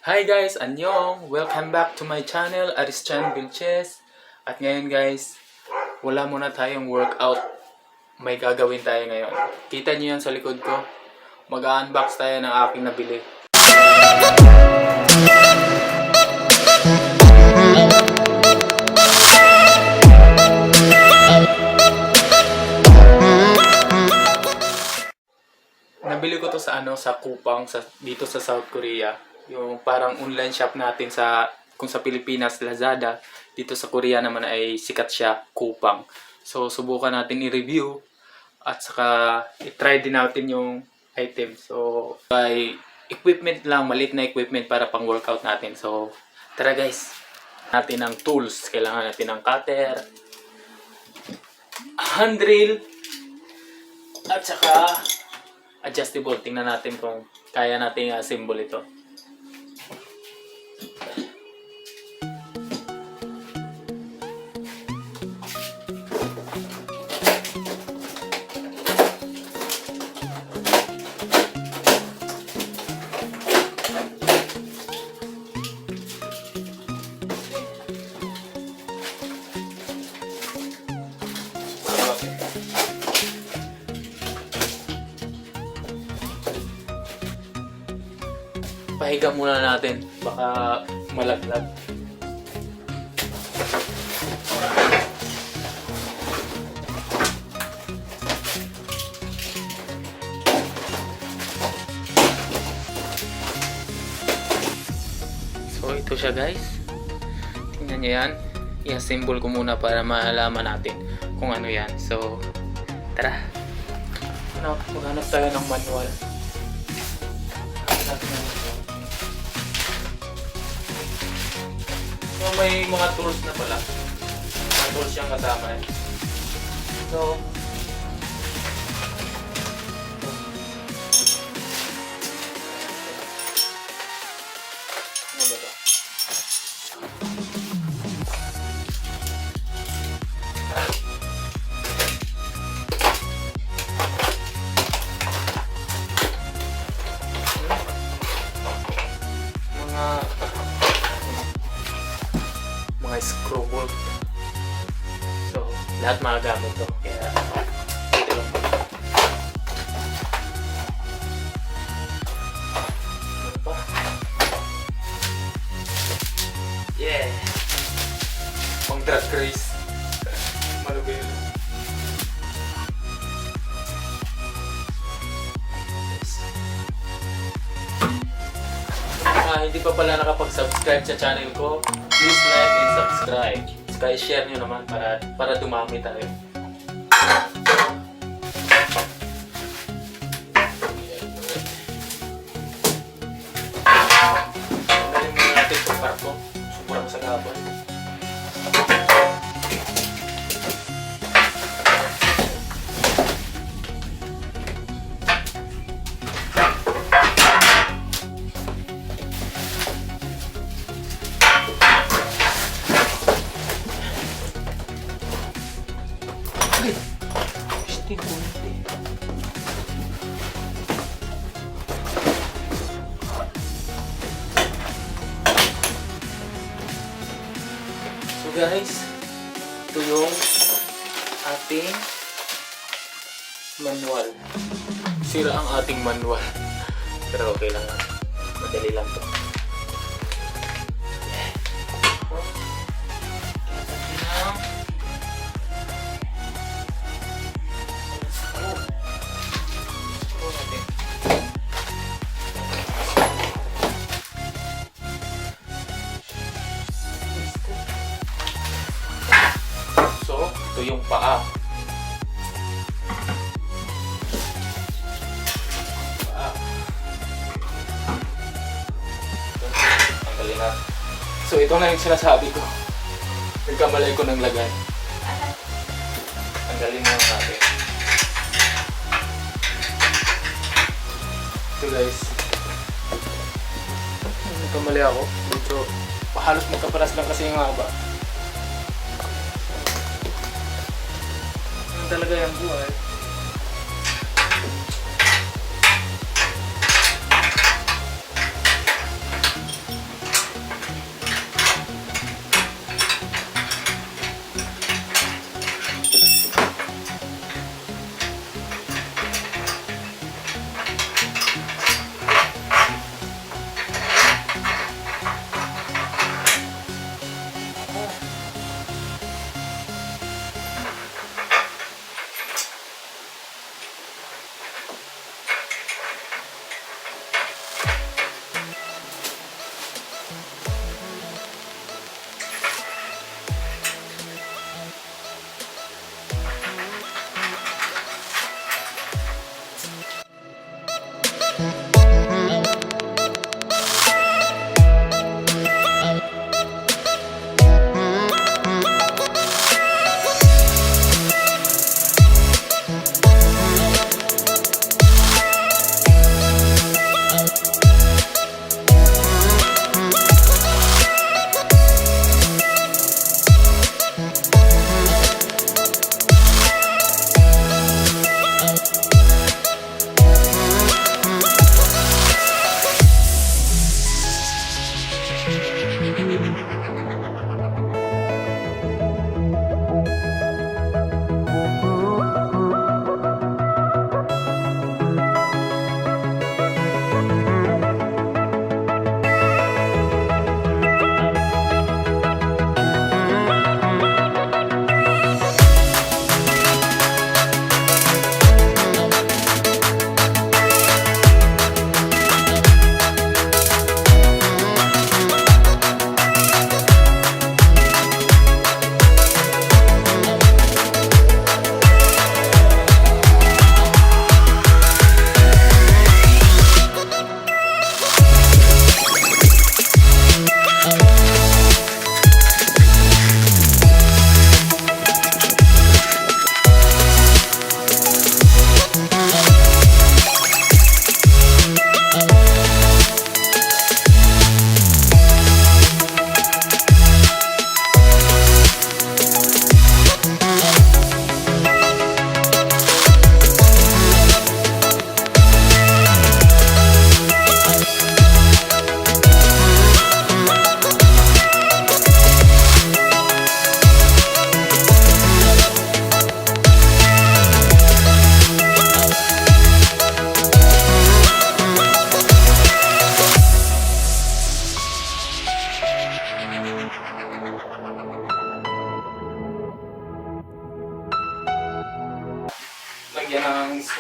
Hi guys! Annyeong! Welcome back to my channel, Aristan Vilches. At ngayon guys, wala muna tayong workout. May gagawin tayo ngayon. Kita niyo yan sa likod ko. Mag-unbox tayo ng aking nabili. Nabili ko to sa Kupang dito sa South Korea. Yung parang online shop natin kung sa Pilipinas Lazada, dito sa Korea naman ay sikat siya, Kupang. So subukan natin i-review at saka i-try din natin yung item. So by equipment lang, maliit na equipment para pang workout natin. So tara guys, natin ng tools. Kailangan natin ng cutter, hand drill, at saka adjustable. Tingnan natin kung kaya natin i-assemble ito. Pahiga muna natin, baka malaglag. So ito siya guys, tingnan nyo yan. I-assemble ko muna para malaman natin kung ano yan. So tara, maghanap tayo ng manual. So may mga tools na pala. Mga tools siyang kasama eh. So ano ba ito? Mga screw bolt. So, lahat magagamit to. Kaya, ito lang. Ano pa? Yeah! Pang drag race. Malugay yun. Hindi pa pala nakapag-subscribe sa channel ko, please like and subscribe. Saka i-share nyo naman para dumami tayo. Tanggalin muna natin itong parto. Sobrang sagabal. So guys, ito yung ating manual. Sira ang ating manual. Pero okay lang. Madali lang to. Ito yung paa. Tanggalin na. So ito na yung sinasabi ko. Nagkamalay ko ng lagay. Tanggalin na natin. Ito guys. Nagkamali ako. Medyo halos magkaparas lang kasi yung haba. Talaga yung buhay.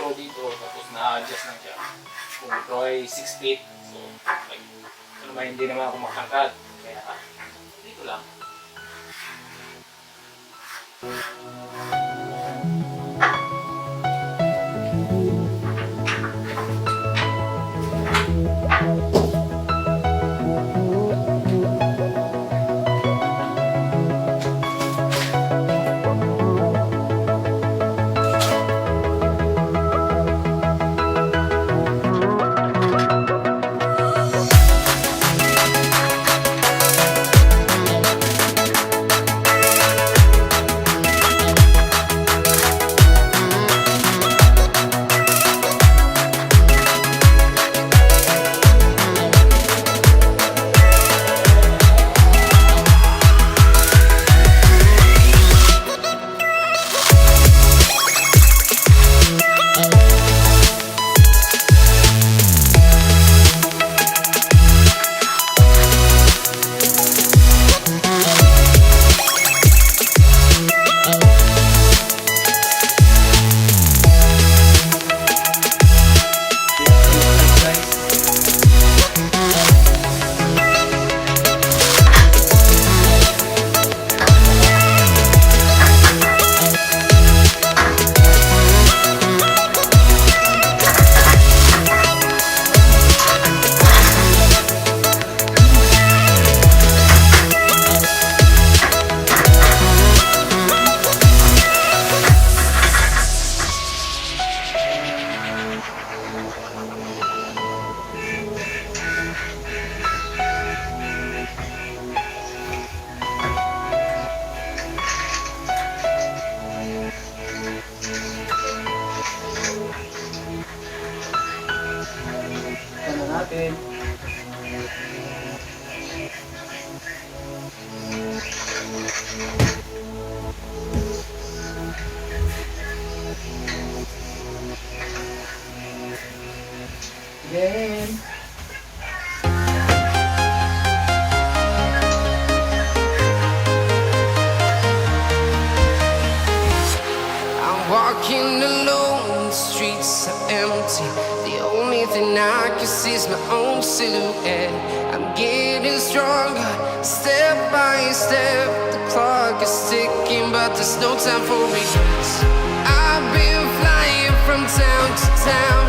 GoPro dito, tapos na-adjust lang siya. Kung ito ay 6 feet, so like, naman hindi naman ako makangkad. Kaya dito lang. Natin. Again. I'm walking alone, the streets are empty. The only thing I can see is my own silhouette. I'm getting stronger, step by step. The clock is ticking, but there's no time for regrets. I've been flying from town to town,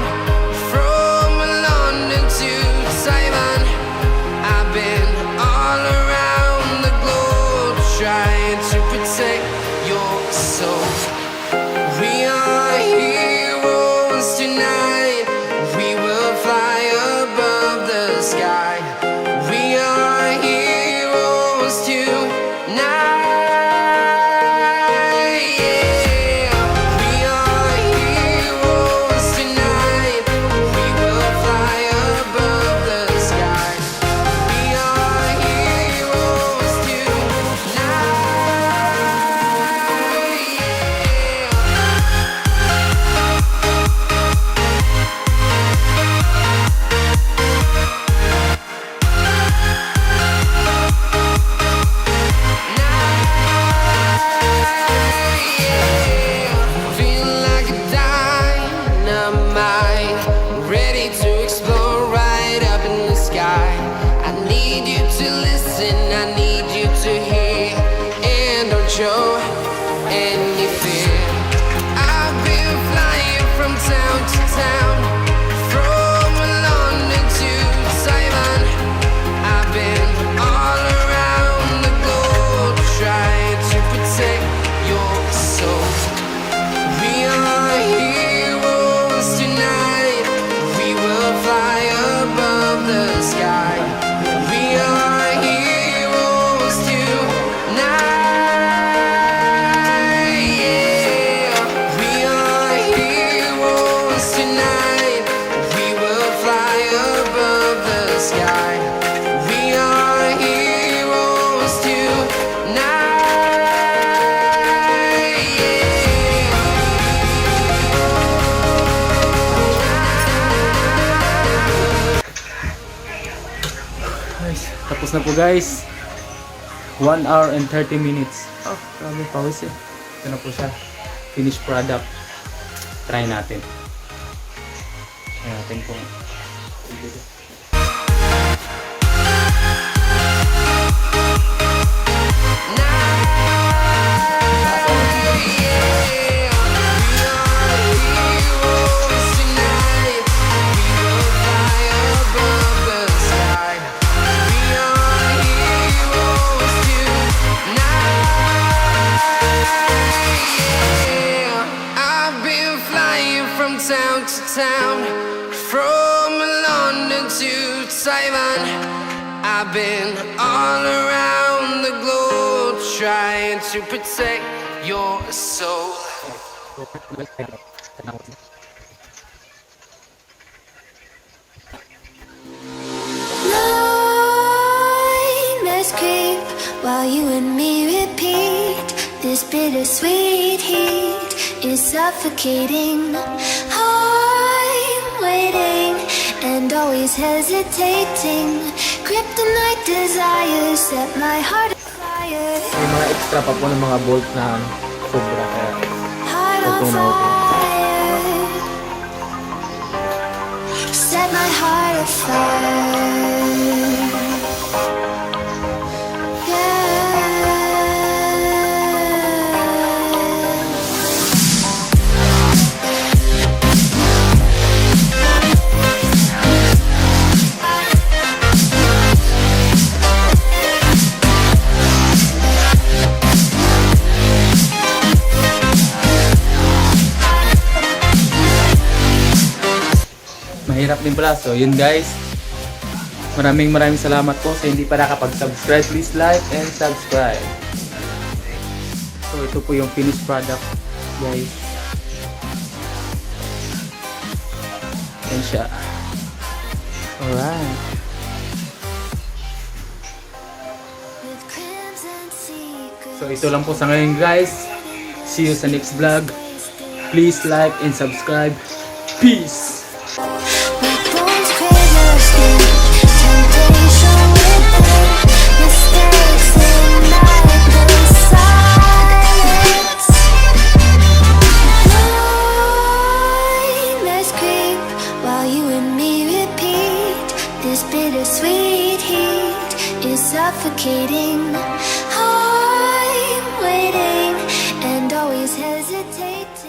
from London to Taiwan. I've been all around the globe, trying to protect your soul. We are heroes tonight. We will fly above the sky. We are heroes tonight. Yeah. We are heroes tonight. We will fly above the sky. We are heroes tonight. Feel like a dynamite, ready to explode right up in the sky. I need you to listen, I need you to hear, and don't show any fear. I've been flying from town to town, from London to Taiwan. I've been all around the globe, trying to protect your soul. We are heroes tonight. We will fly above the sky. We are heroes tonight. Yeah. We are heroes tonight. We will fly above the sky. We are heroes tonight. Guys, tapos na po guys. 1 hour and 30 minutes. Oh, grabe pawis eh. Ito na po siya. Finished product. Try natin. natin kung town to town, from London to Taiwan. I've been all around the globe trying to protect your soul. Nightmares creep while you and me repeat. This bittersweet heat is suffocating. I'm waiting and always hesitating. Kryptonite desires set my heart afire. may mga extra pa po ng mga bolt na sobra kaya Heart on fire. Set my heart afire. mahirap din pala. So yun guys, maraming salamat po sa hindi pa nakapag-subscribe. Please like and subscribe. So ito po yung finished product guys. Yan siya. Alright. With crimson secrets. So ito lang po sa ngayon guys. See you sa next vlog. Please like and subscribe. Peace! My bones crave your skin, temptation within, mistakes in nightly silence. Nightmares creep while you and me repeat. This bittersweet heat is suffocating. I'm waiting and always hesitate.